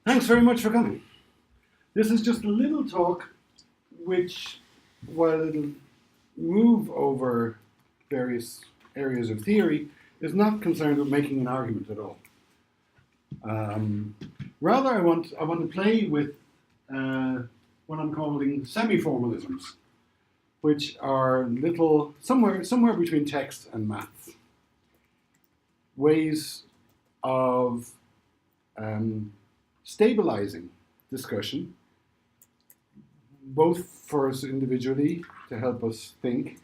Thanks very much for coming. This is just a little talk which, while it'll move over various areas of theory, is not concerned with making an argument at all. Rather, I want to play with what I'm calling semi-formalisms, which are little somewhere between text and maths, ways of stabilizing discussion, both for us individually to help us think,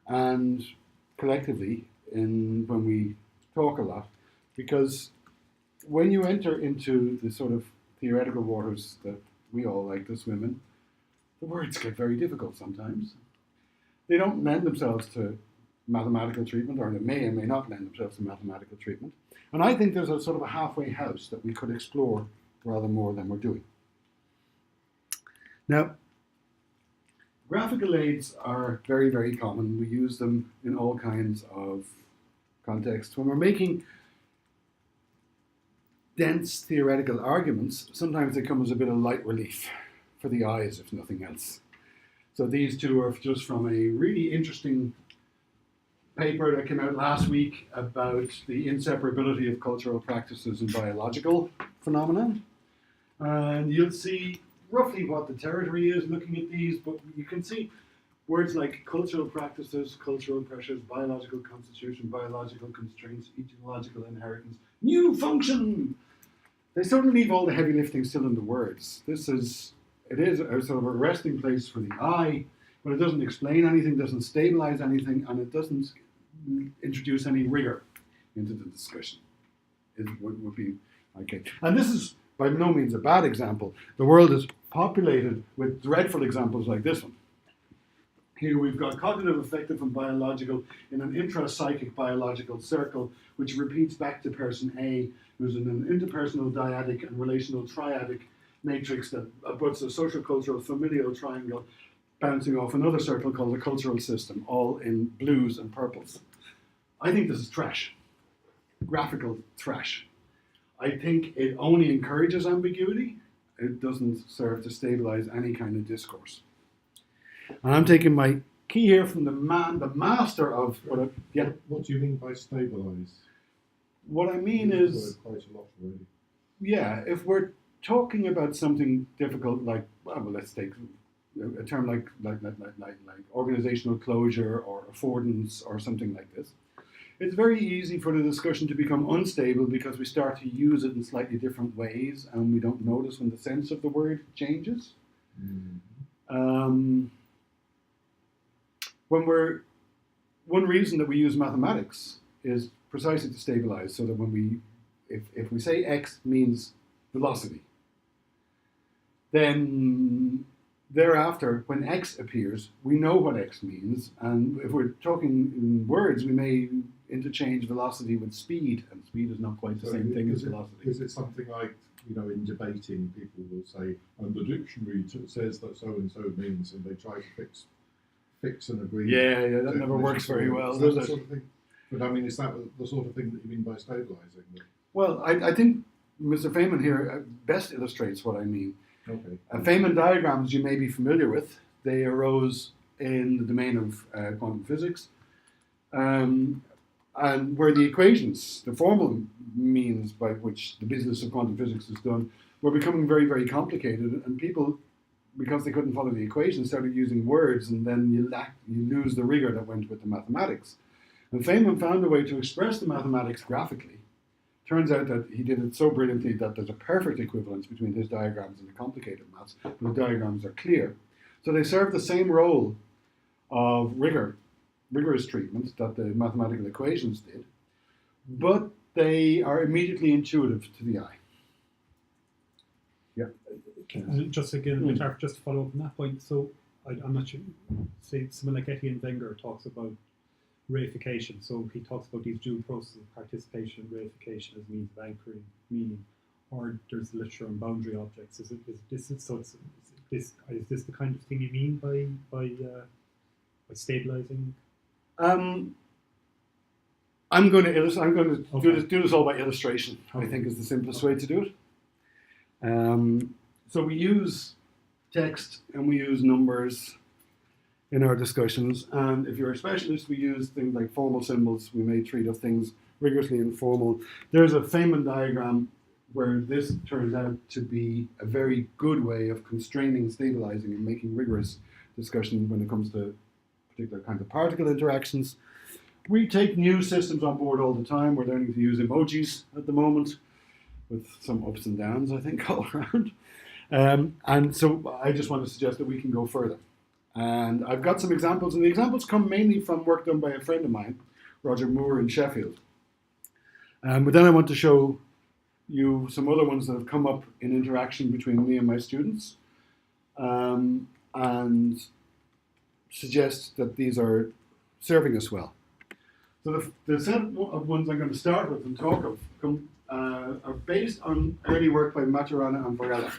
and collectively when we talk a lot, because when you enter into the sort of theoretical waters that we all like to swim in, the words get very difficult sometimes. They don't lend themselves to mathematical treatment, or they may and may not lend themselves to mathematical treatment. And I think there's a sort of a halfway house that we could explore rather more than we're doing. Now, graphical aids are very, very common. We use them in all kinds of contexts. When we're making dense theoretical arguments, sometimes they come as a bit of light relief for the eyes, if nothing else. So these two are just from a really interesting paper that came out last week about the inseparability of cultural practices and biological phenomena. And you'll see roughly what the territory is looking at these, but you can see words like cultural practices, cultural pressures, biological constitution, biological constraints, etiological inheritance, new function. They sort of leave all the heavy lifting still in the words. It is a sort of a resting place for the eye, but it doesn't explain anything, doesn't stabilize anything, and it doesn't introduce any rigor into the discussion. It would be okay. And this is by no means a bad example. The world is populated with dreadful examples like this one. Here we've got cognitive, affective, and biological in an intrapsychic biological circle, which repeats back to person A, who's in an interpersonal dyadic and relational triadic matrix that puts a social, cultural, familial triangle bouncing off another circle called the cultural system, all in blues and purples. I think this is trash. Graphical trash. I think it only encourages ambiguity. It doesn't serve to stabilize any kind of discourse. And I'm taking my key here from the master of what. What do you mean by stabilize? What I mean is, quite a lot, really. Yeah, if we're talking about something difficult, like, well, let's take a term like organisational closure or affordance or something like this. It's very easy for the discussion to become unstable because we start to use it in slightly different ways and we don't notice when the sense of the word changes. Mm-hmm. One reason that we use mathematics is precisely to stabilize, so that when if we say x means velocity, then thereafter, when x appears, we know what x means, and if we're talking in words, we may interchange velocity with speed, and speed is not quite the same thing as velocity. Is it something like, in debating, people will say, and the dictionary says that so-and-so means, and they try to fix and agree. Yeah, that never works very well, does it? Sort of thing? But I mean, is that the sort of thing that you mean by stabilizing? Well, I think Mr. Feynman here best illustrates what I mean. Okay. Feynman diagrams you may be familiar with. They arose in the domain of quantum physics, and where the equations, the formal means by which the business of quantum physics is done, were becoming very, very complicated, and people, because they couldn't follow the equations, started using words, and then you lose the rigor that went with the mathematics. And Feynman found a way to express the mathematics graphically. Turns out that he did it so brilliantly that there's a perfect equivalence between his diagrams and the complicated maths, but the diagrams are clear. So they serve the same role of rigorous treatment that the mathematical equations did, but they are immediately intuitive to the eye. Yeah. Just again, just to follow up on that point, so I'm not sure, say someone like Etienne Wenger talks about reification. So he talks about these dual processes of participation and reification as means of anchoring meaning. Or there's literature on boundary objects. Is this the kind of thing you mean by stabilizing? I'm going to do this all by illustration. I think is the simplest way to do it. So we use text and we use numbers in our discussions, and if you're a specialist, we use things like formal symbols. We may treat of things rigorously informal. There's a Feynman diagram where this turns out to be a very good way of constraining, stabilizing, and making rigorous discussion when it comes to particular kinds of particle interactions. We take new systems on board all the time. We're learning to use emojis at the moment, with some ups and downs, I think, all around. And so I just want to suggest that we can go further. And I've got some examples, and the examples come mainly from work done by a friend of mine, Roger Moore in Sheffield. But then I want to show you some other ones that have come up in interaction between me and my students, and suggest that these are serving us well. So the set of ones I'm going to start with and talk of are based on early work by Maturana and Varela.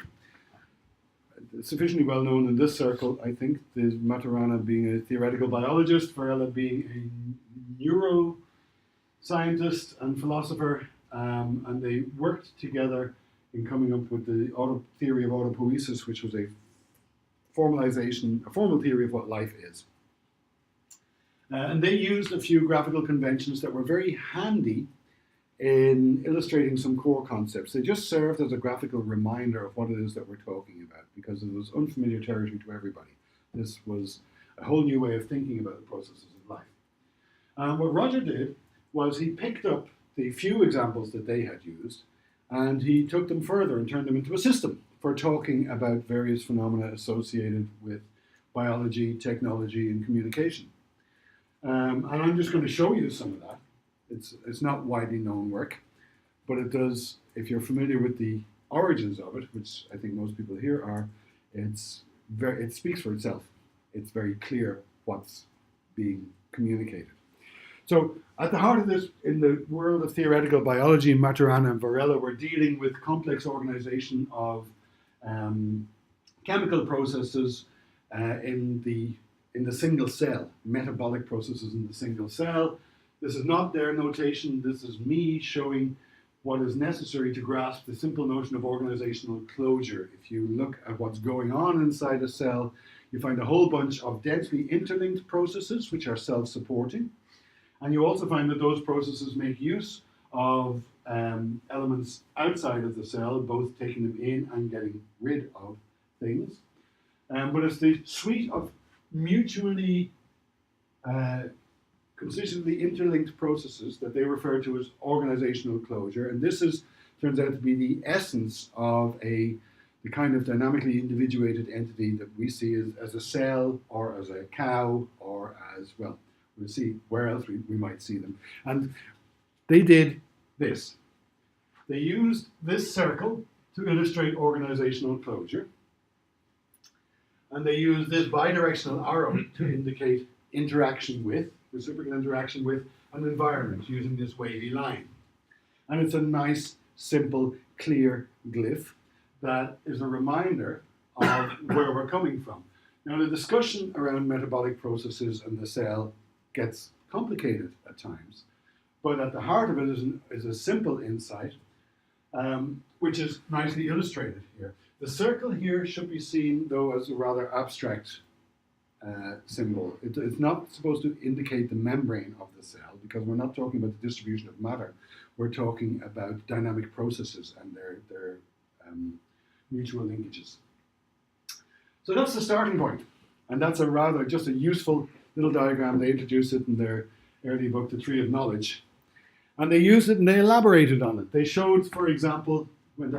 Sufficiently well known in this circle, I think, is Maturana being a theoretical biologist, Varela being a neuroscientist and philosopher, and they worked together in coming up with the theory of autopoiesis, which was a formal theory of what life is. And they used a few graphical conventions that were very handy in illustrating some core concepts. They just served as a graphical reminder of what it is that we're talking about, because it was unfamiliar territory to everybody. This was a whole new way of thinking about the processes of life. What Roger did was he picked up the few examples that they had used, and he took them further and turned them into a system for talking about various phenomena associated with biology, technology, and communication. And I'm just going to show you some of that. It's not widely known work, but it does, if you're familiar with the origins of it, which I think most people here are, it speaks for itself. It's very clear what's being communicated. So at the heart of this, in the world of theoretical biology, Maturana and Varela were dealing with complex organization of chemical processes in the single cell, metabolic processes in the single cell. This is not their notation, this is me showing what is necessary to grasp the simple notion of organizational closure. If you look at what's going on inside a cell, you find a whole bunch of densely interlinked processes which are self-supporting. And you also find that those processes make use of elements outside of the cell, both taking them in and getting rid of things. But it's the suite of mutually consistently interlinked processes that they refer to as organizational closure. And this turns out to be the essence of the kind of dynamically individuated entity that we see as a cell, or as a cow, or as, well, we'll see where else we might see them. And they did this. They used this circle to illustrate organizational closure. And they used this bidirectional arrow to indicate interaction with, reciprocal interaction with, an environment using this wavy line. And it's a nice, simple, clear glyph that is a reminder of where we're coming from. Now, the discussion around metabolic processes and the cell gets complicated at times, but at the heart of it is a simple insight, which is nicely illustrated here. The circle here should be seen, though, as a rather abstract symbol. It's not supposed to indicate the membrane of the cell, because we're not talking about the distribution of matter. We're talking about dynamic processes and their mutual linkages. So that's the starting point. And that's just a useful little diagram. They introduced it in their early book, The Tree of Knowledge. And they used it and they elaborated on it. They showed, for example,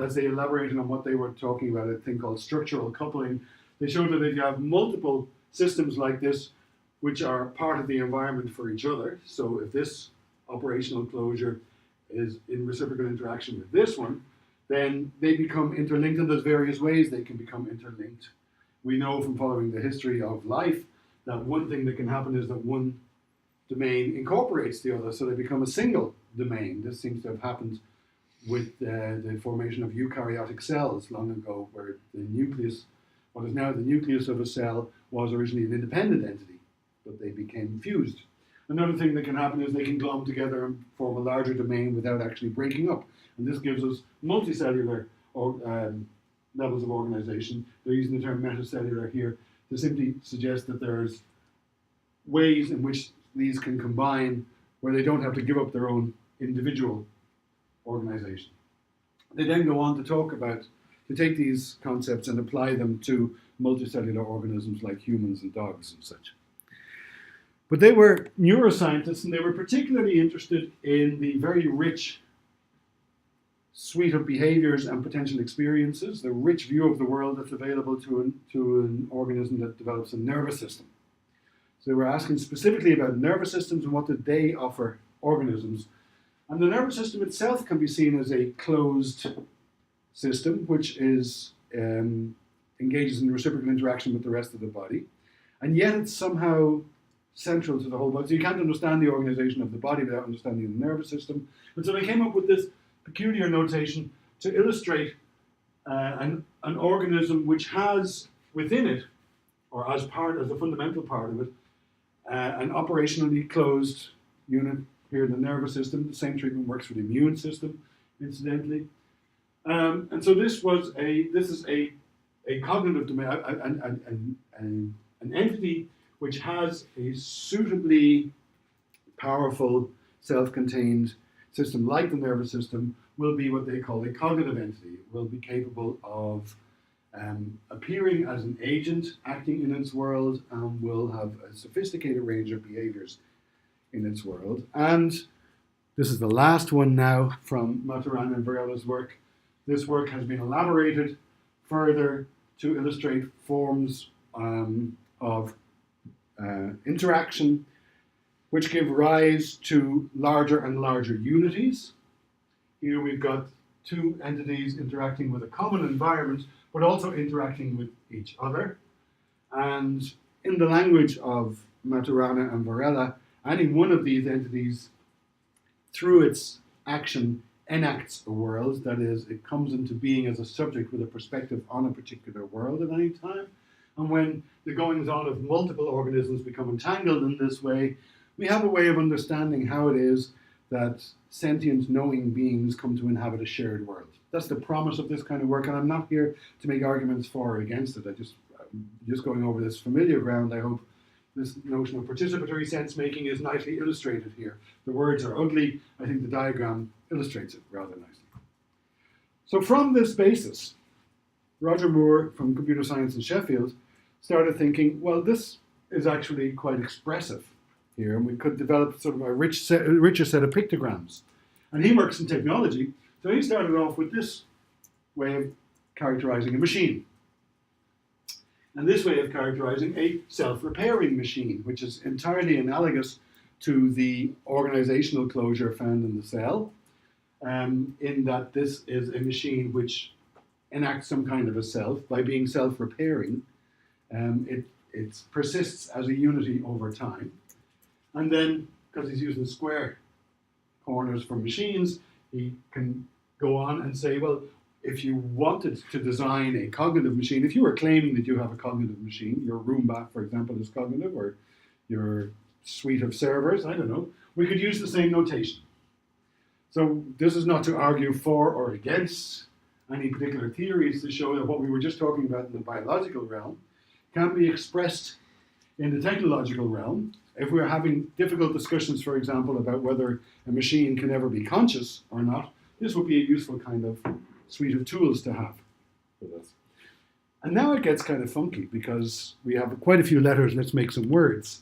as they elaborated on what they were talking about, a thing called structural coupling, they showed that if you have multiple systems like this, which are part of the environment for each other, so if this operational closure is in reciprocal interaction with this one, then they become interlinked, and there's various ways they can become interlinked. We know from following the history of life that one thing that can happen is that one domain incorporates the other, so they become a single domain. This seems to have happened with the formation of eukaryotic cells long ago, where the nucleus, what is now the nucleus of a cell, was originally an independent entity, but they became fused. Another thing that can happen is they can glom together and form a larger domain without actually breaking up. And this gives us multicellular levels of organization. They're using the term metacellular here to simply suggest that there's ways in which these can combine where they don't have to give up their own individual organization. They then go on to talk about, to take these concepts and apply them to multicellular organisms like humans and dogs and such. But they were neuroscientists, and they were particularly interested in the very rich suite of behaviors and potential experiences, the rich view of the world that's available to an organism that develops a nervous system. So they were asking specifically about nervous systems and what did they offer organisms. And the nervous system itself can be seen as a closed system, which is engages in reciprocal interaction with the rest of the body. And yet it's somehow central to the whole body. So you can't understand the organization of the body without understanding the nervous system. And so they came up with this peculiar notation to illustrate an organism which has within it, or as a fundamental part of it, an operationally closed unit here in the nervous system. The same treatment works for the immune system, incidentally. And so this is a cognitive domain, an entity which has a suitably powerful, self-contained system like the nervous system will be what they call a cognitive entity. It will be capable of appearing as an agent, acting in its world, and will have a sophisticated range of behaviors in its world. And this is the last one now from Materialism and Varella's work. This work has been elaborated further to illustrate forms of interaction which give rise to larger and larger unities. Here we've got two entities interacting with a common environment, but also interacting with each other. And in the language of Maturana and Varela, any one of these entities, through its action, enacts a world. That is, it comes into being as a subject with a perspective on a particular world at any time. And when the goings-on of multiple organisms become entangled in this way, we have a way of understanding how it is that sentient, knowing beings come to inhabit a shared world. That's the promise of this kind of work, and I'm not here to make arguments for or against it. I'm just going over this familiar ground. I hope this notion of participatory sense-making is nicely illustrated here. The words are ugly. I think the diagram illustrates it rather nicely. So from this basis, Roger Moore from Computer Science in Sheffield started thinking, well, this is actually quite expressive here, and we could develop sort of a richer set of pictograms. And he works in technology, so he started off with this way of characterizing a machine. And this way of characterizing a self-repairing machine, which is entirely analogous to the organizational closure found in the cell, in that this is a machine which enacts some kind of a self. By being self-repairing, it persists as a unity over time. And then, because he's using square corners for machines, he can go on and say, well, if you wanted to design a cognitive machine, if you were claiming that you have a cognitive machine, your Roomba, for example, is cognitive, or your suite of servers, I don't know, we could use the same notation. So this is not to argue for or against any particular theories, to show that what we were just talking about in the biological realm can be expressed in the technological realm. If we're having difficult discussions, for example, about whether a machine can ever be conscious or not, this would be a useful kind of suite of tools to have for this. And now it gets kind of funky because we have quite a few letters. Let's make some words.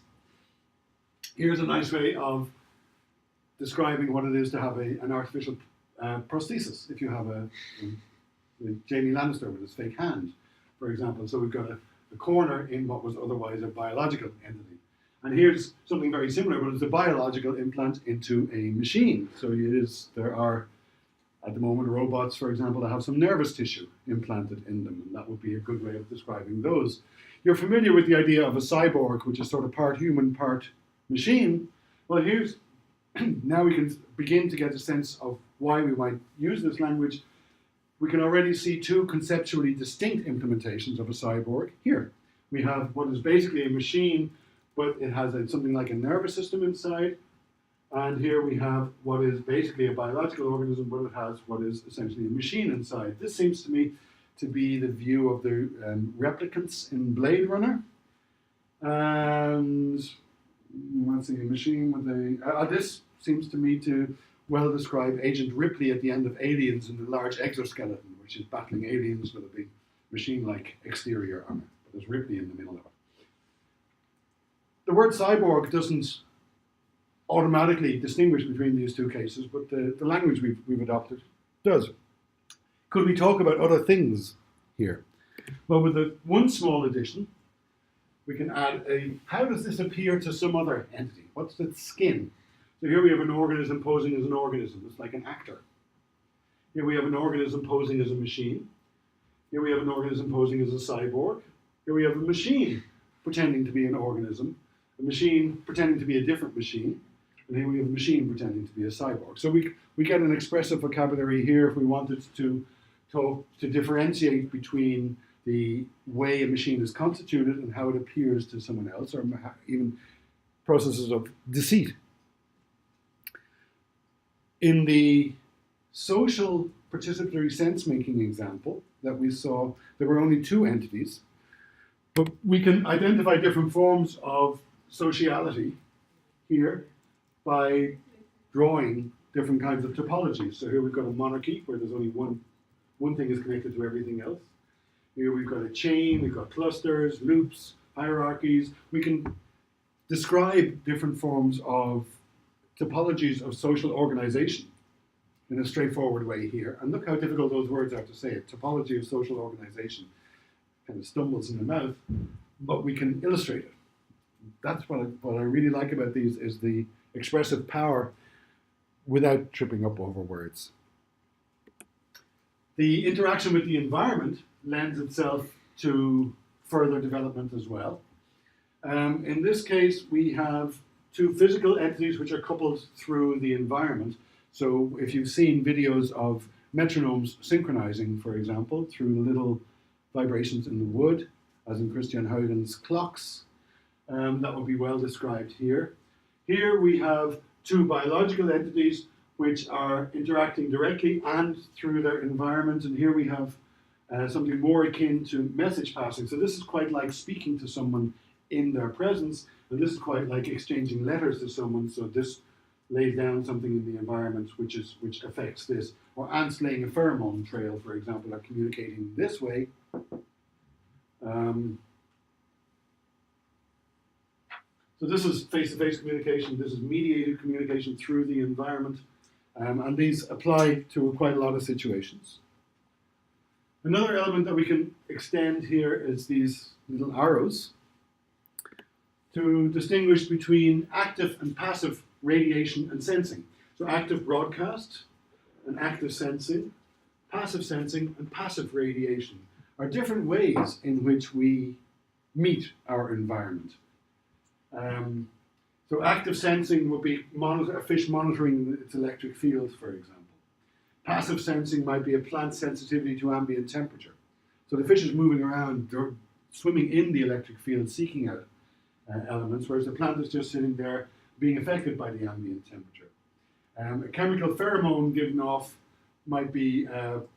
Here's a nice way of describing what it is to have an artificial prosthesis. If you have Jamie Lannister with his fake hand, for example. So we've got a corner in what was otherwise a biological entity. And here's something very similar, but it's a biological implant into a machine. So there are, at the moment, robots, for example, that have some nervous tissue implanted in them, and that would be a good way of describing those. You're familiar with the idea of a cyborg, which is sort of part human, part machine. Well, now we can begin to get a sense of why we might use this language. We can already see two conceptually distinct implementations of a cyborg here. We have what is basically a machine, but it has something like a nervous system inside, And here we have what is basically a biological organism, but it has what is essentially a machine inside. This seems to me to be the view of the replicants in Blade Runner. And let's see, a machine with a... this seems to me to well describe Agent Ripley at the end of Aliens in the large exoskeleton, which is battling aliens with a big machine-like exterior armor. But there's Ripley in the middle of it. The word cyborg doesn't automatically distinguish between these two cases, but the language we've adopted does. Could we talk about other things here? Well, with the one small addition, we can add how does this appear to some other entity? What's its skin? So here we have an organism posing as an organism. It's like an actor. Here we have an organism posing as a machine. Here we have an organism posing as a cyborg. Here we have a machine pretending to be an organism, a machine pretending to be a different machine, and here we have a machine pretending to be a cyborg. So we get an expressive vocabulary here if we wanted to differentiate between the way a machine is constituted and how it appears to someone else, or even processes of deceit. In the social participatory sense-making example that we saw, there were only two entities, but we can identify different forms of sociality here by drawing different kinds of topologies. So here we've got a monarchy where there's only one thing is connected to everything else. Here we've got a chain, we've got clusters, loops, hierarchies. We can describe different forms of topologies of social organization in a straightforward way here. And look how difficult those words are to say. A topology of social organization kind of stumbles in the mouth, but we can illustrate it. That's what I really like about these, is the expressive power without tripping up over words. The interaction with the environment lends itself to further development as well. In this case, we have two physical entities which are coupled through the environment. So if you've seen videos of metronomes synchronizing, for example, through the little vibrations in the wood, as in Christian Huygens' clocks, that would be well described here. Here we have two biological entities which are interacting directly and through their environment, and here we have something more akin to message passing. So this is quite like speaking to someone in their presence, and this is quite like exchanging letters to someone. So this lays down something in the environment which affects this. Or ants laying a pheromone trail, for example, are communicating this way. So this is face-to-face communication. This is mediated communication through the environment. And these apply to quite a lot of situations. Another element that we can extend here is these little arrows to distinguish between active and passive radiation and sensing. So active broadcast and active sensing, and passive radiation are different ways in which we meet our environment. So active sensing would be a fish monitoring its electric field, for example. Passive sensing might be a plant's sensitivity to ambient temperature. So the fish is moving around, they're swimming in the electric field, seeking out elements, whereas the plant is just sitting there being affected by the ambient temperature. A chemical pheromone given off might be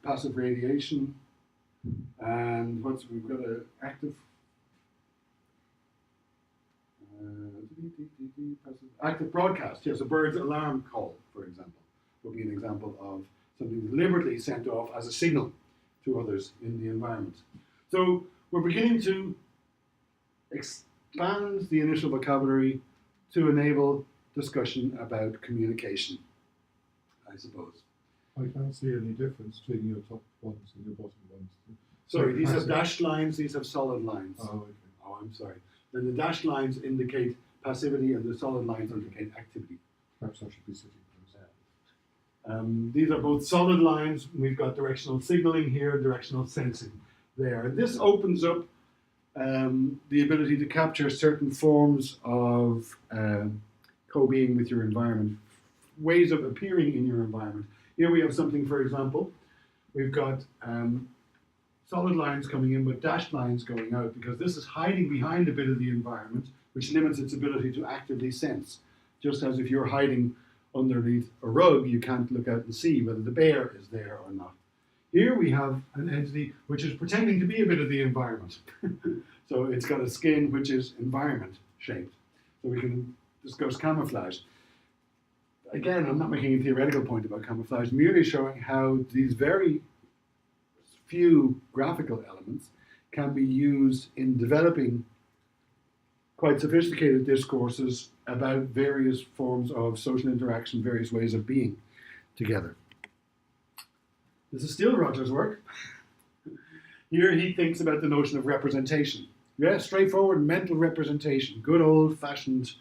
passive radiation, and we've got an active active broadcast. Yes, a bird's alarm call, for example, would be an example of something deliberately sent off as a signal to others in the environment. So we're beginning to expand the initial vocabulary to enable discussion about communication, I suppose. I can't see any difference between your top ones and your bottom ones. Sorry, these have dashed lines, these have solid lines. Oh, okay. Oh, I'm sorry. Then the dashed lines indicate passivity and the solid lines indicate activity. Perhaps I should be sitting closer. These are both solid lines. We've got directional signaling here, directional sensing there. And this opens up the ability to capture certain forms of co-being with your environment, ways of appearing in your environment. Here we have something, for example, we've got solid lines coming in with dashed lines going out, because this is hiding behind a bit of the environment, which limits its ability to actively sense. Just as if you're hiding underneath a rug, you can't look out and see whether the bear is there or not. Here we have an entity which is pretending to be a bit of the environment. So it's got a skin which is environment shaped. So we can discuss camouflage. Again, I'm not making a theoretical point about camouflage, merely showing how these very few graphical elements can be used in developing quite sophisticated discourses about various forms of social interaction, various ways of being together. This is still Roger's work. Here he thinks about the notion of representation. Yeah, straightforward mental representation, good old-fashioned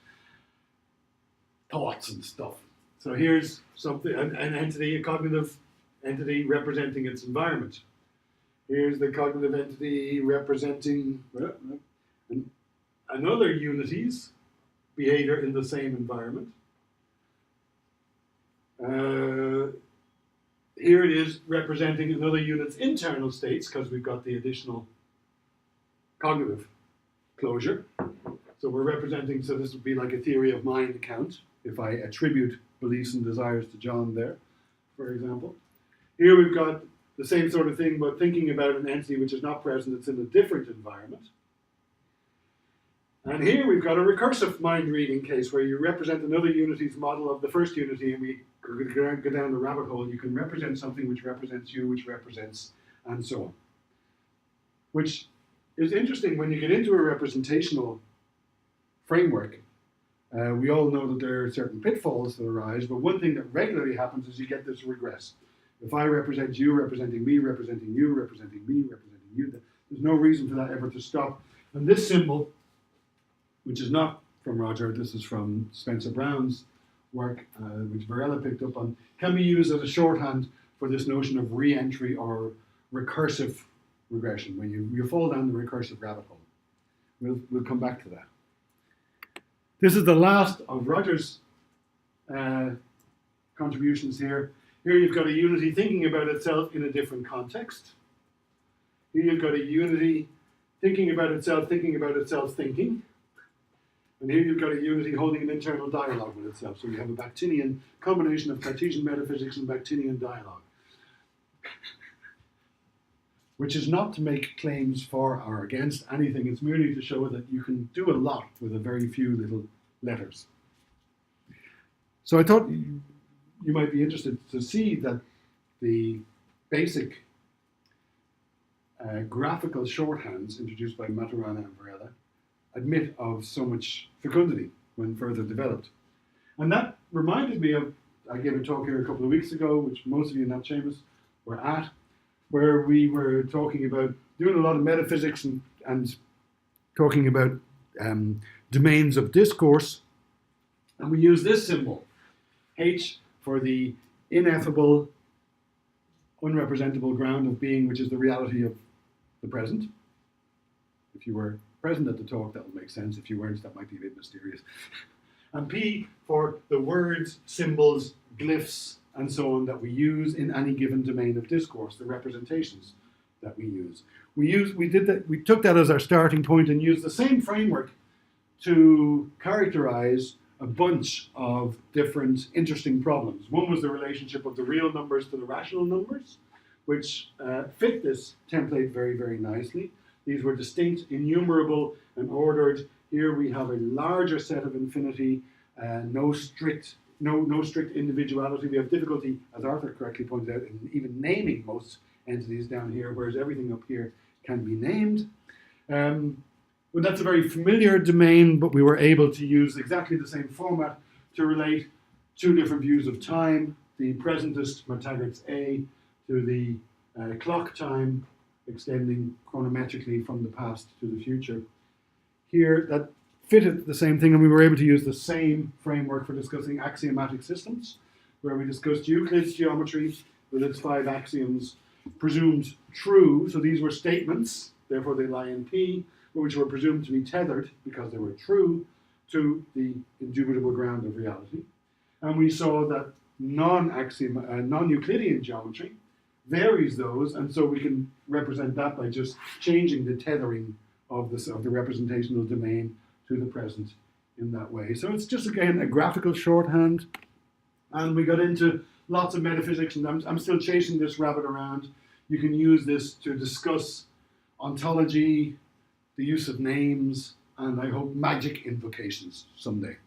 thoughts and stuff. So here's something, an entity, a cognitive entity representing its environment. Here's the cognitive entity representing another unity's behavior in the same environment. Here it is representing another unit's internal states, because we've got the additional cognitive closure. So we're representing, so this would be like a theory of mind account, if I attribute beliefs and desires to John there, for example. Here we've got the same sort of thing, but thinking about an entity which is not present, it's in a different environment. And here we've got a recursive mind-reading case where you represent another unity's model of the first unity, and we go down the rabbit hole. You can represent something which represents you, which represents, and so on. Which is interesting when you get into a representational framework. We all know that there are certain pitfalls that arise, but one thing that regularly happens is you get this regress. If I represent you, representing me, representing you, representing me, representing you, there's no reason for that ever to stop. And this symbol, which is not from Roger, this is from Spencer Brown's work, which Varela picked up on, can be used as a shorthand for this notion of re-entry or recursive regression, when you fall down the recursive rabbit hole. We'll come back to that. This is the last of Roger's contributions here. Here you've got a unity thinking about itself in a different context. Here you've got a unity thinking about itself thinking. And here you've got a unity holding an internal dialogue with itself. So you have a Bakhtinian combination of Cartesian metaphysics and Bakhtinian dialogue. Which is not to make claims for or against anything. It's merely to show that you can do a lot with a very few little letters. So I thought you might be interested to see that the basic graphical shorthands introduced by Maturana and Varela admit of so much fecundity when further developed. And that reminded me of, I gave a talk here a couple of weeks ago, which most of you in that Seamus were at, where we were talking about doing a lot of metaphysics and talking about domains of discourse. And we use this symbol, H, for the ineffable, unrepresentable ground of being, which is the reality of the present. If you were present at the talk, that would make sense. If you weren't, that might be a bit mysterious. And P for the words, symbols, glyphs, and so on that we use in any given domain of discourse, the representations that we use. We took that as our starting point and used the same framework to characterize a bunch of different interesting problems. One was the relationship of the real numbers to the rational numbers, which fit this template very, very nicely. These were distinct, enumerable, and ordered. Here we have a larger set of infinity, no strict individuality. We have difficulty, as Arthur correctly pointed out, in even naming most entities down here, whereas everything up here can be named. Well, that's a very familiar domain, but we were able to use exactly the same format to relate two different views of time, the presentist Mactaggart's A to the clock time, extending chronometrically from the past to the future. Here, that fitted the same thing, and we were able to use the same framework for discussing axiomatic systems, where we discussed Euclid's geometry with its 5 axioms presumed true. So these were statements, therefore they lie in P, which were presumed to be tethered, because they were true, to the indubitable ground of reality. And we saw that non-Euclidean geometry varies those, and so we can represent that by just changing the tethering of the representational domain to the present in that way. So it's just, again, a graphical shorthand. And we got into lots of metaphysics, and I'm still chasing this rabbit around. You can use this to discuss ontology, the use of names, and I hope magic invocations someday.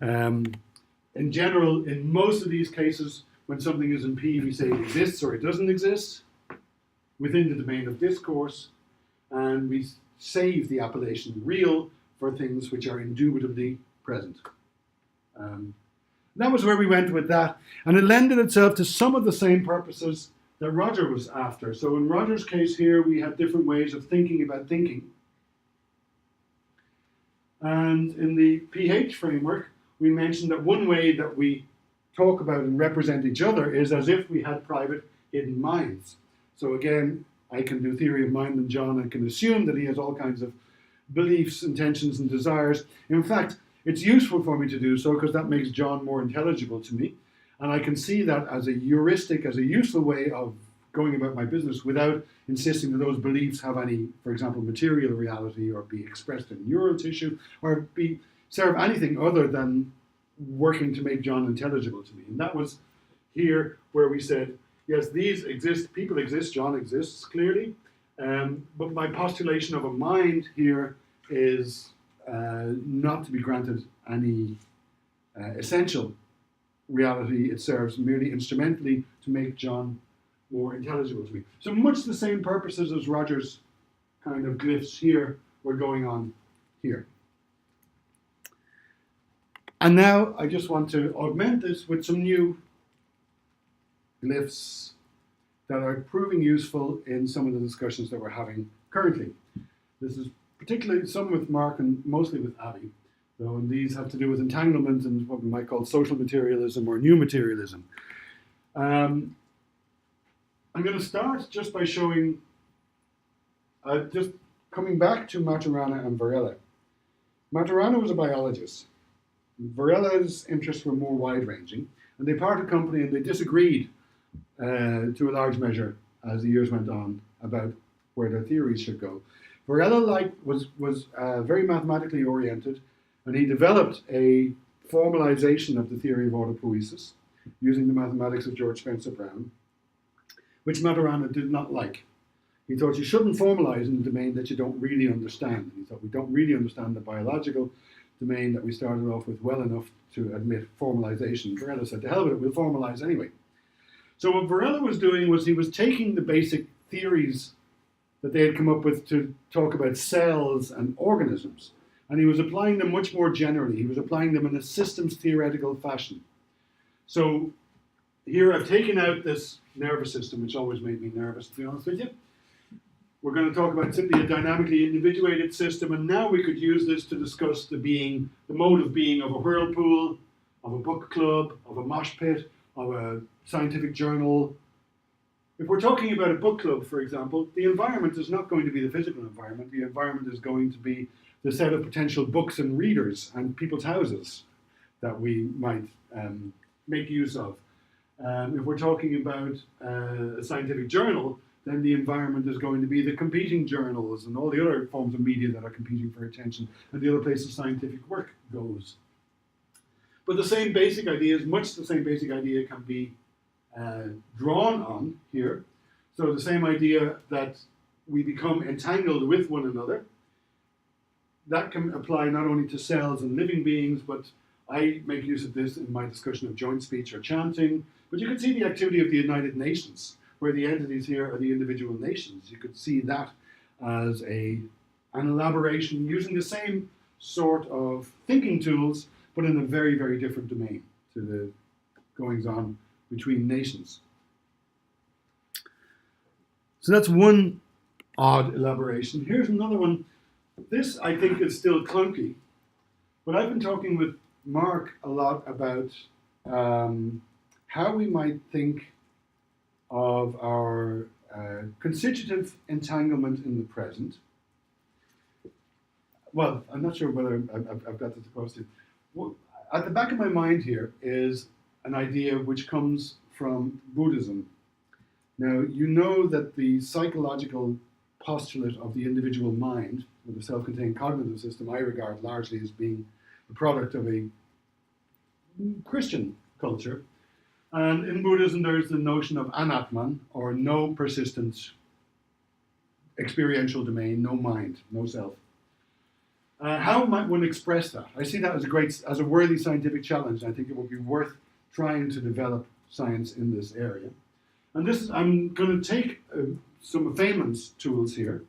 In general, in most of these cases, when something is in P, we say it exists or it doesn't exist within the domain of discourse, and we save the appellation real for things which are indubitably present. That was where we went with that, and it lended itself to some of the same purposes that Roger was after. So in Roger's case here, we had different ways of thinking about thinking. And in the PH framework, we mentioned that one way that we talk about and represent each other is as if we had private hidden minds. So again, I can do theory of mind and John, and can assume that he has all kinds of beliefs, intentions, and desires. In fact, it's useful for me to do so because that makes John more intelligible to me. And I can see that as a heuristic, as a useful way of going about my business without insisting that those beliefs have any, for example, material reality or be expressed in neural tissue or serve anything other than working to make John intelligible to me. And that was here where we said, yes, these exist, people exist, John exists clearly, but my postulation of a mind here is not to be granted any essential reality. It serves merely instrumentally to make John more intelligible to me. So much the same purposes as Roger's kind of glyphs here were going on here. And now I just want to augment this with some new glyphs that are proving useful in some of the discussions that we're having currently. This is particularly some with Mark and mostly with Abby. So, and these have to do with entanglement and what we might call social materialism or new materialism. I'm going to start just by showing, just coming back to Maturana and Varela. Maturana was a biologist. Varela's interests were more wide-ranging, and they parted company and they disagreed to a large measure as the years went on about where their theories should go. Varela was very mathematically oriented, and he developed a formalization of the theory of autopoiesis using the mathematics of George Spencer Brown, which Maturana did not like. He thought you shouldn't formalize in a domain that you don't really understand. And he thought we don't really understand the biological domain that we started off with well enough to admit formalization. Varela said, to hell with it, we'll formalize anyway. So what Varela was doing was he was taking the basic theories that they had come up with to talk about cells and organisms, and he was applying them much more generally. He was applying them in a systems theoretical fashion. So here I've taken out this nervous system, which always made me nervous, to be honest with you. We're going to talk about simply a dynamically individuated system, and now we could use this to discuss the mode of being of a whirlpool, of a book club, of a mosh pit, of a scientific journal. If we're talking about a book club, for example, the environment is not going to be the physical environment. The environment is going to be the set of potential books and readers and people's houses that we might make use of. If we're talking about a scientific journal, then the environment is going to be the competing journals and all the other forms of media that are competing for attention and the other places scientific work goes. But the same basic ideas, much the same basic idea can be drawn on here. So the same idea that we become entangled with one another, that can apply not only to cells and living beings, but I make use of this in my discussion of joint speech or chanting. But you can see the activity of the United Nations, where the entities here are the individual nations. You could see that as an elaboration using the same sort of thinking tools, but in a very, very different domain to the goings-on between nations. So that's one odd elaboration. Here's another one. This, I think, is still clunky, but I've been talking with Mark a lot about how we might think of our constitutive entanglement in the present. Well, I'm not sure whether I've got this across to you. Well, at the back of my mind here is an idea which comes from Buddhism. Now, you know that the psychological postulate of the individual mind, or the self-contained cognitive system, I regard largely as being a the product of a Christian culture. And in Buddhism, there's the notion of anatman, or no persistent experiential domain, no mind, no self. How might one express that? I see that as a worthy scientific challenge. I think it would be worth trying to develop science in this area. And I'm going to take some of Feynman's tools here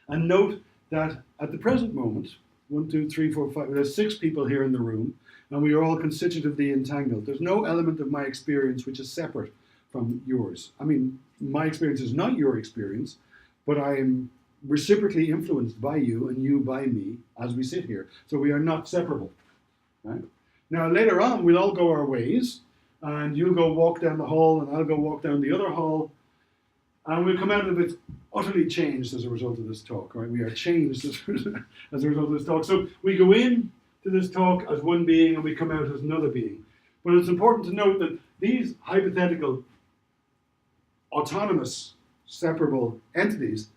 and note that at the present moment, 1, 2, 3, 4, 5, there's 6 people here in the room, and we are all constitutively entangled. There's no element of my experience which is separate from yours. I mean, my experience is not your experience, but I am reciprocally influenced by you and you by me as we sit here. So we are not separable. Right? Now, later on, we'll all go our ways, and you'll go walk down the hall, and I'll go walk down the other hall, and we'll come out of it utterly changed as a result of this talk. Right? We are changed as a result of this talk. So we go in to this talk as one being, and we come out as another being. But it's important to note that these hypothetical, autonomous, separable entities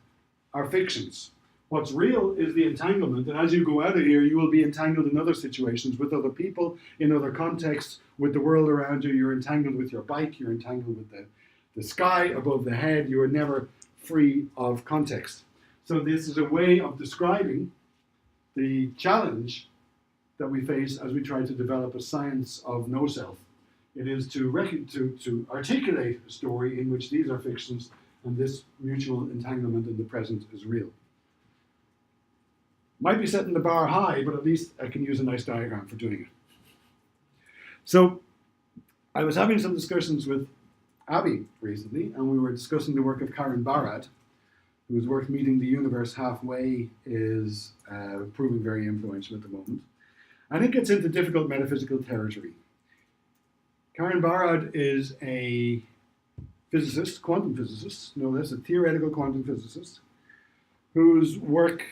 are fictions. What's real is the entanglement, and as you go out of here, you will be entangled in other situations, with other people, in other contexts, with the world around you. You're entangled with your bike, you're entangled with the sky above the head. You are never free of context. So this is a way of describing the challenge that we face as we try to develop a science of no self. It is to articulate a story in which these are fictions and this mutual entanglement in the present is real. Might be setting the bar high, but at least I can use a nice diagram for doing it. So I was having some discussions with Abby recently, and we were discussing the work of Karen Barad, whose work Meeting the Universe Halfway is proving very influential at the moment. And it gets into difficult metaphysical territory. Karen Barad is a physicist, quantum physicist, no less, a theoretical quantum physicist, whose work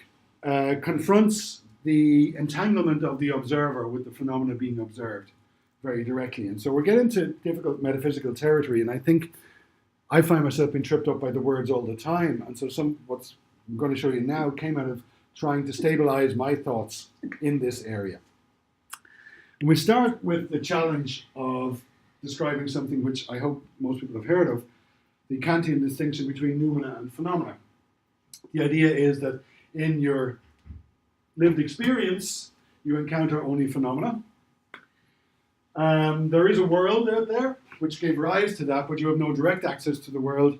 confronts the entanglement of the observer with the phenomena being observed very directly. And so we're getting into difficult metaphysical territory, and I think I find myself being tripped up by the words all the time. And so what's I'm going to show you now came out of trying to stabilize my thoughts in this area. And we start with the challenge of describing something which I hope most people have heard of, the Kantian distinction between noumena and phenomena. The idea is that in your lived experience, you encounter only phenomena. There is a world out there which gave rise to that, but you have no direct access to the world.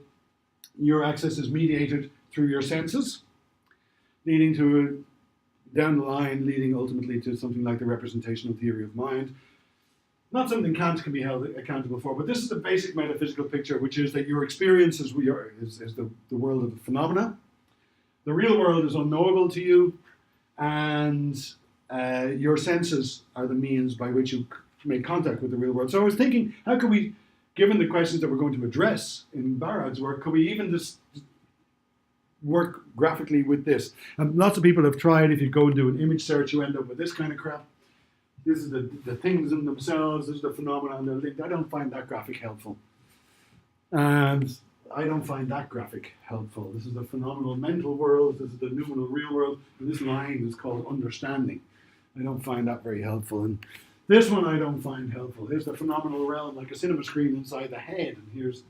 Your access is mediated through your senses, leading to, down the line, leading ultimately to something like the representational theory of mind. Not something Kant can be held accountable for, but this is a basic metaphysical picture, which is that your experience is the world of the phenomena. The real world is unknowable to you, and your senses are the means by which you make contact with the real world. So I was thinking, how could we, given the questions that we're going to address in Barad's work, could we even just work graphically with this? And lots of people have tried. If you go and do an image search, you end up with this kind of crap. This is the things in themselves, this is the phenomena, and they're linked. I don't find that graphic helpful. And I don't find that graphic helpful. This is the phenomenal mental world, this is the noumenal real world, and this line is called understanding. I don't find that very helpful. And this one I don't find helpful. Here's the phenomenal realm, like a cinema screen inside the head, and here's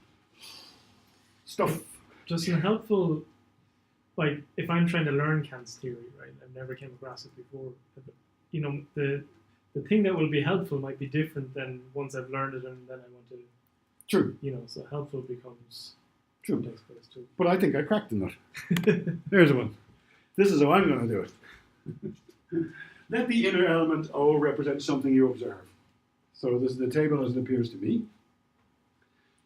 stuff. Just helpful, like if I'm trying to learn Kant's theory, right? I've never came across it before. You know, the thing that will be helpful might be different than once I've learned it and then I want to. True. You know, so helpful becomes true. Text-based too. But I think I cracked the nut. Here's one. This is how I'm going to do it. Let the inner element O represent something you observe. So this is the table as it appears to me.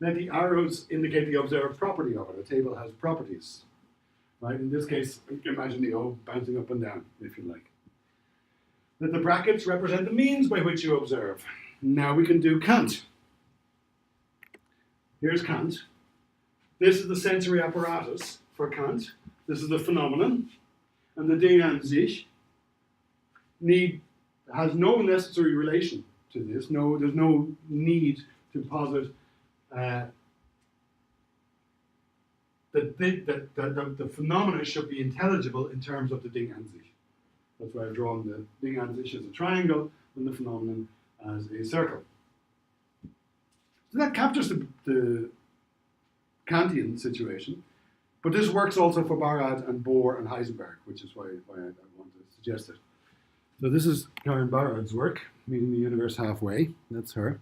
Let the arrows indicate the observed property of it. A table has properties. Right? In this case, you can imagine the O bouncing up and down, if you like. Let the brackets represent the means by which you observe. Now we can do Kant. Here's Kant. This is the sensory apparatus for Kant. This is the phenomenon. And the Ding an sich has no necessary relation to this. There's no need to posit that the phenomena should be intelligible in terms of the Ding an sich. That's why I've drawn the being as a triangle and the phenomenon as a circle. So that captures the Kantian situation, but this works also for Barad and Bohr and Heisenberg, which is why I want to suggest it. So this is Karen Barad's work, Meeting the Universe Halfway. That's her.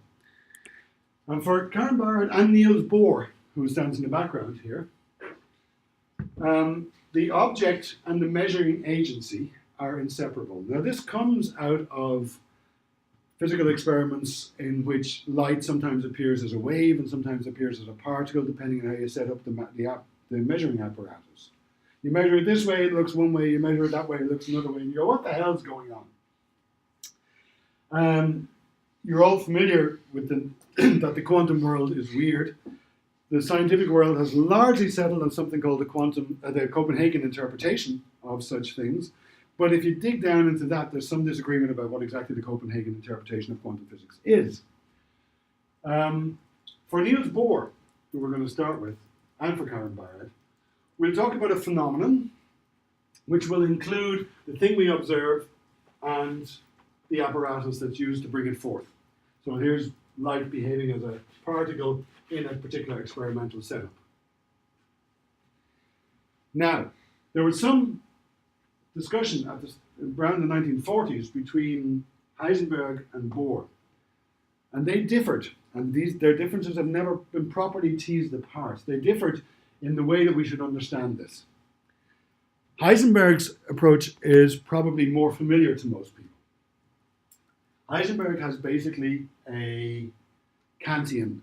And for Karen Barad and Niels Bohr, who stands in the background here, the object and the measuring agency are inseparable. Now this comes out of physical experiments in which light sometimes appears as a wave and sometimes appears as a particle, depending on how you set up the measuring apparatus. You measure it this way, it looks one way. You measure it that way, it looks another way. And you go, what the hell's going on? You're all familiar with that the quantum world is weird. The scientific world has largely settled on something called the Copenhagen interpretation of such things. But if you dig down into that, there's some disagreement about what exactly the Copenhagen interpretation of quantum physics is. For Niels Bohr, who we're going to start with, and for Karen Barad, we'll talk about a phenomenon which will include the thing we observe and the apparatus that's used to bring it forth. So here's light behaving as a particle in a particular experimental setup. Now, there was some discussion around the 1940s between Heisenberg and Bohr, and they differed, and their differences have never been properly teased apart. They differed in the way that we should understand this. Heisenberg's approach is probably more familiar to most people. Heisenberg has basically a Kantian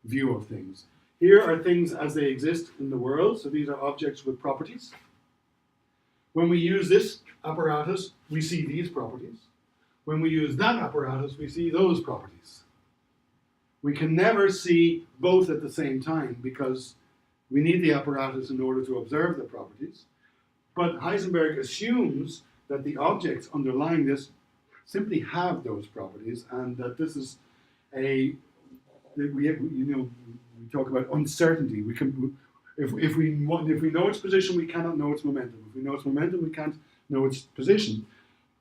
view of things. Here are things as they exist in the world, so these are objects with properties. When we use this apparatus, we see these properties. When we use that apparatus, we see those properties. We can never see both at the same time because we need the apparatus in order to observe the properties. But Heisenberg assumes that the objects underlying this simply have those properties, and that this is we talk about uncertainty. We can, if we know its position, we cannot know its momentum. If we know its momentum, we can't know its position.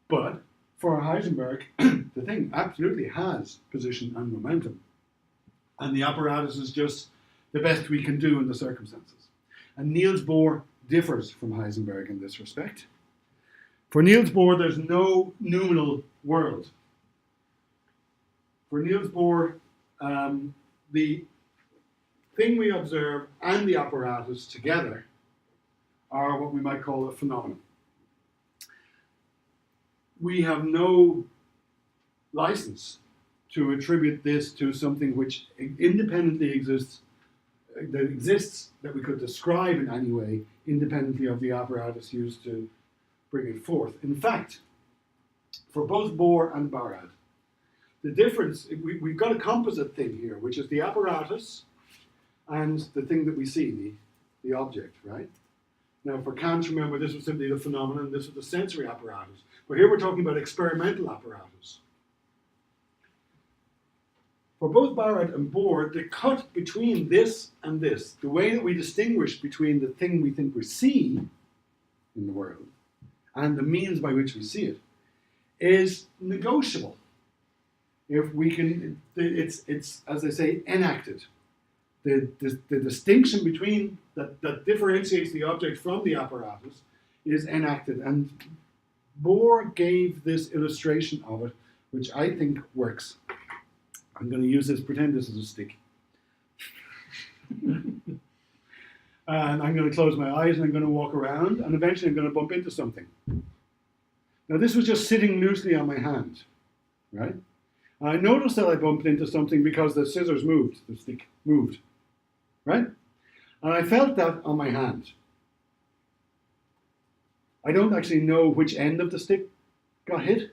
But for Heisenberg, the thing absolutely has position and momentum, and the apparatus is just the best we can do in the circumstances. And Niels Bohr differs from Heisenberg in this respect. For Niels Bohr, there's no noumenal world. For Niels Bohr, the thing we observe and the apparatus together are what we might call a phenomenon. We have no license to attribute this to something which independently exists, that we could describe in any way, independently of the apparatus used to bring it forth. In fact, for both Bohr and Barad, the difference, we've got a composite thing here, which is the apparatus and the thing that we see, the object, right? Now for Kant, remember, this was simply the phenomenon, this was the sensory apparatus. But here we're talking about experimental apparatus. For both Barad and Bohr, the cut between this and this, the way that we distinguish between the thing we think we see in the world and the means by which we see it, is negotiable. If we can, it's as they say, enacted. The distinction between that differentiates the object from the apparatus is enacted. And Bohr gave this illustration of it, which I think works. I'm going to use this, pretend this is a stick. And I'm going to close my eyes and I'm going to walk around, and eventually I'm going to bump into something. Now this was just sitting loosely on my hand, right? And I noticed that I bumped into something because the scissors moved, the stick moved, right? And I felt that on my hand. I don't actually know which end of the stick got hit,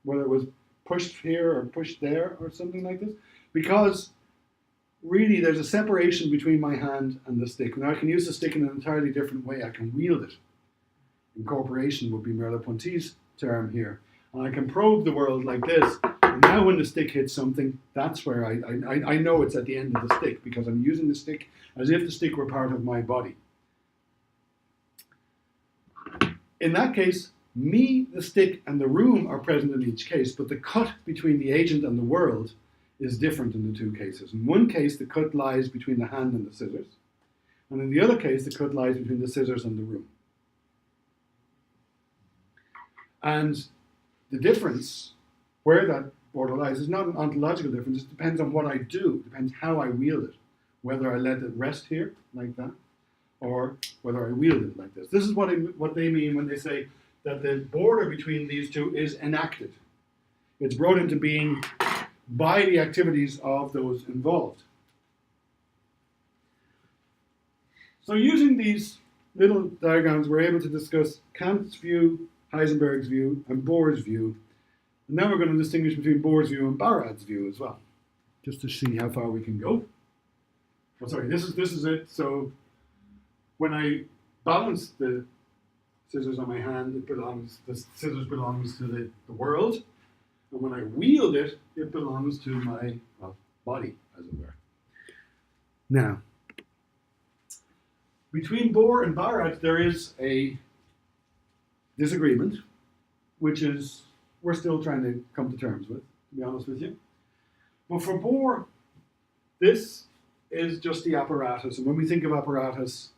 whether it was pushed here or pushed there or something like this, because really there's a separation between my hand and the stick. Now I can use the stick in an entirely different way. I can wield it. Incorporation would be Merleau-Ponty's term here. And I can probe the world like this. And now when the stick hits something, that's where I know it's at the end of the stick, because I'm using the stick as if the stick were part of my body. In that case, Me, the stick, and the room are present in each case, but the cut between the agent and the world is different in the two cases. In one case, the cut lies between the hand and the scissors, and in the other case, the cut lies between the scissors and the room. And the difference, where that border lies, is not an ontological difference. It depends on what I do. It depends how I wield it. Whether I let it rest here, like that, or whether I wield it like this. This is what they mean when they say that the border between these two is enacted. It's brought into being by the activities of those involved. So using these little diagrams, we're able to discuss Kant's view, Heisenberg's view, and Bohr's view. And now we're going to distinguish between Bohr's view and Barad's view as well, just to see how far we can go. Oh, sorry, this is it. So when I balance the scissors on my hand, the scissors belongs to the world. And when I wield it, it belongs to my body, as it were. Now, between Bohr and Barad, there is a disagreement, which is we're still trying to come to terms with, to be honest with you. But for Bohr, this is just the apparatus. And when we think of apparatus,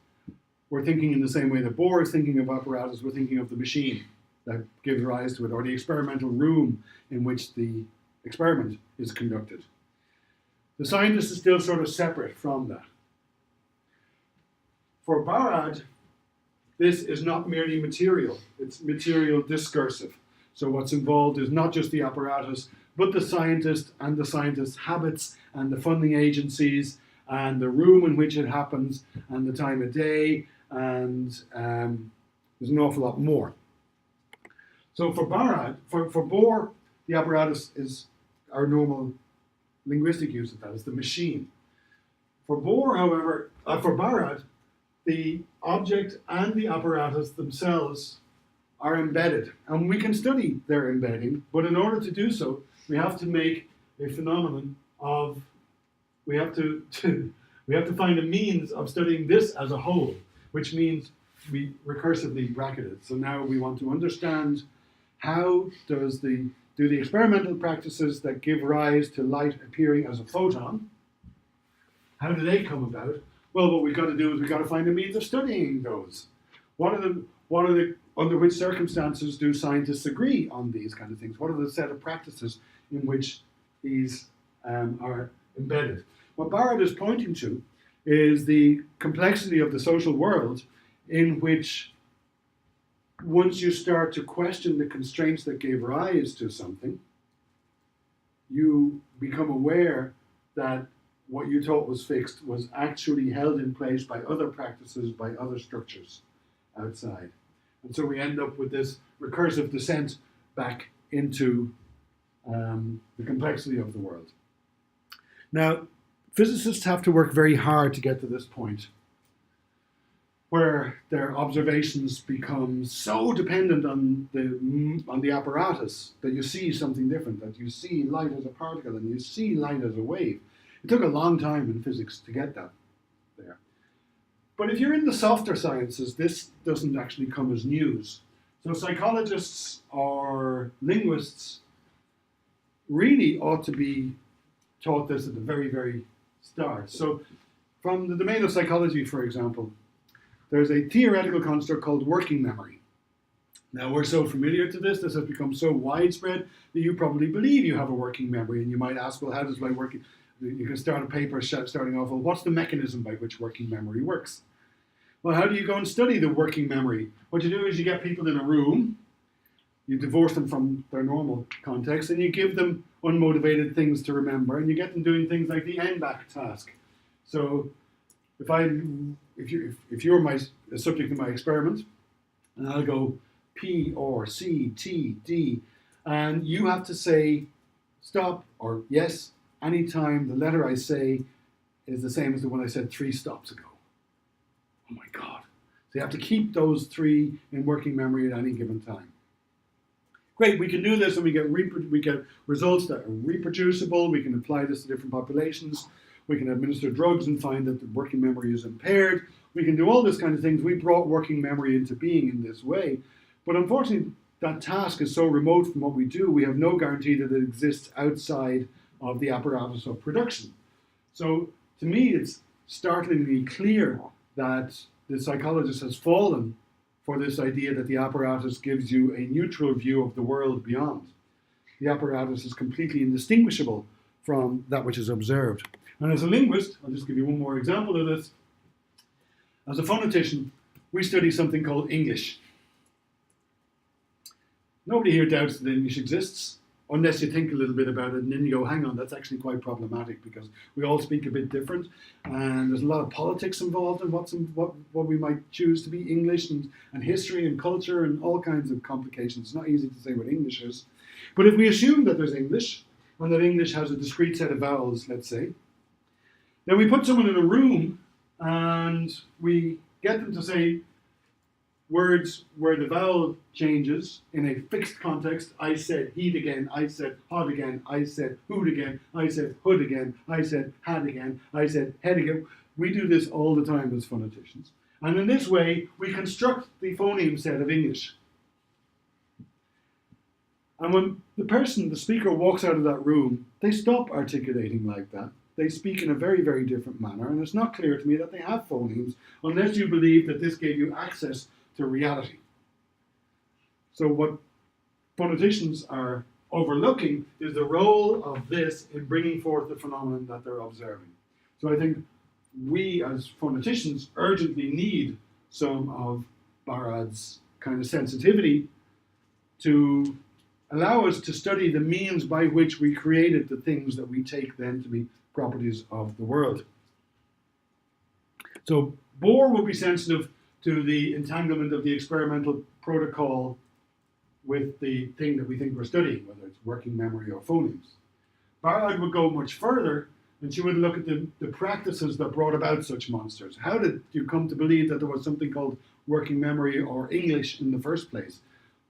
we're thinking in the same way that Bohr is thinking of apparatus, we're thinking of the machine that gives rise to it, or the experimental room in which the experiment is conducted. The scientist is still sort of separate from that. For Barad, this is not merely material, it's material discursive. So what's involved is not just the apparatus, but the scientist and the scientist's habits and the funding agencies and the room in which it happens and the time of day, and there's an awful lot more. So for Barad, for Bohr, the apparatus is our normal linguistic use of that, it's the machine. For Bohr, however, for Barad, the object and the apparatus themselves are embedded. And we can study their embedding, but in order to do so, we have to make a phenomenon of, we have to find a means of studying this as a whole, which means we recursively bracket it. So now we want to understand how do the experimental practices that give rise to light appearing as a photon, how do they come about? Well, what we've got to do is we've got to find a means of studying those. Under which circumstances do scientists agree on these kind of things? What are the set of practices in which these are embedded? What Barad is pointing to is the complexity of the social world in which once you start to question the constraints that gave rise to something, you become aware that what you thought was fixed was actually held in place by other practices, by other structures outside. And so we end up with this recursive descent back into the complexity of the world. Now, physicists have to work very hard to get to this point where their observations become so dependent on the apparatus that you see something different, that you see light as a particle and you see light as a wave. It took a long time in physics to get that there. But if you're in the softer sciences, this doesn't actually come as news. So psychologists or linguists really ought to be taught this at the very, very start. So from the domain of psychology, for example, there's a theoretical construct called working memory. Now we're so familiar to this has become so widespread that you probably believe you have a working memory, and you might ask, well, how does my working... You can start a paper starting off, well, what's the mechanism by which working memory works? Well, how do you go and study the working memory? What you do is you get people in a room, you divorce them from their normal context, and you give them unmotivated things to remember, and you get them doing things like the end-back task. So if you're a subject of my experiment, and I'll go P or C, T, D, and you have to say stop or yes anytime the letter I say is the same as the one I said 3 stops ago. Oh my God. So you have to keep those 3 in working memory at any given time. Great, we can do this and we get results that are reproducible. We can apply this to different populations. We can administer drugs and find that the working memory is impaired. We can do all this kind of things. We brought working memory into being in this way. But unfortunately, that task is so remote from what we do, we have no guarantee that it exists outside of the apparatus of production. So to me, it's startlingly clear that the psychologist has fallen for this idea that the apparatus gives you a neutral view of the world beyond. The apparatus is completely indistinguishable from that which is observed. And as a linguist, I'll just give you one more example of this. As a phonetician, we study something called English. Nobody here doubts that English exists, unless you think a little bit about it and then you go, hang on, that's actually quite problematic because we all speak a bit different and there's a lot of politics involved in what we might choose to be English and history and culture and all kinds of complications. It's not easy to say what English is. But if we assume that there's English and that English has a discrete set of vowels, let's say, then we put someone in a room and we get them to say words where the vowel changes in a fixed context. I said heat again, I said hot again, I said hoot again, I said hood again, I said hat again, I said head again. We do this all the time as phoneticians. And in this way, we construct the phoneme set of English. And when the speaker walks out of that room, they stop articulating like that. They speak in a very, very different manner. And it's not clear to me that they have phonemes unless you believe that this gave you access to reality. So what phoneticians are overlooking is the role of this in bringing forth the phenomenon that they're observing. So I think we as phoneticians urgently need some of Barad's kind of sensitivity to allow us to study the means by which we created the things that we take then to be properties of the world. So Bohr will be sensitive to the entanglement of the experimental protocol with the thing that we think we're studying, whether it's working memory or phonemes. Barad would go much further, and she would look at the practices that brought about such monsters. How did you come to believe that there was something called working memory or English in the first place?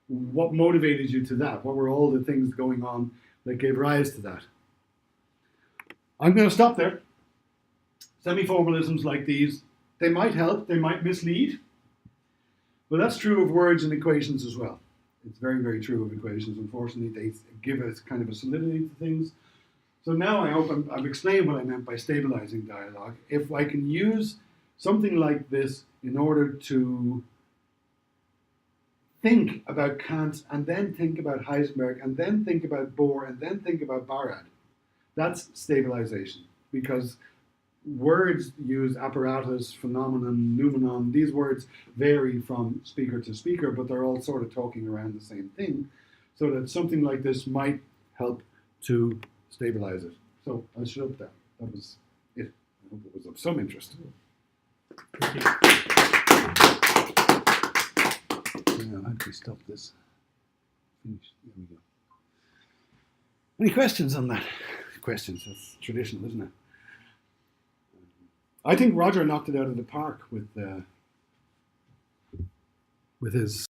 What motivated you to that? What were all the things going on that gave rise to that? I'm going to stop there. Semi-formalisms like these, they might help, they might mislead, but that's true of words and equations as well. It's very, very true of equations. Unfortunately, they give us kind of a solidity to things. So now I hope I've explained what I meant by stabilizing dialogue. If I can use something like this in order to think about Kant and then think about Heisenberg and then think about Bohr and then think about Barad, that's stabilization, because words use apparatus, phenomenon, noumenon. These words vary from speaker to speaker, but they're all sort of talking around the same thing, so that something like this might help to stabilize it. So I'll shut up there. That was it. I hope it was of some interest. Thank you. Yeah, how do we stop this? Finish. There we go. Any questions on that? Questions, that's traditional, isn't it? I think Roger knocked it out of the park with his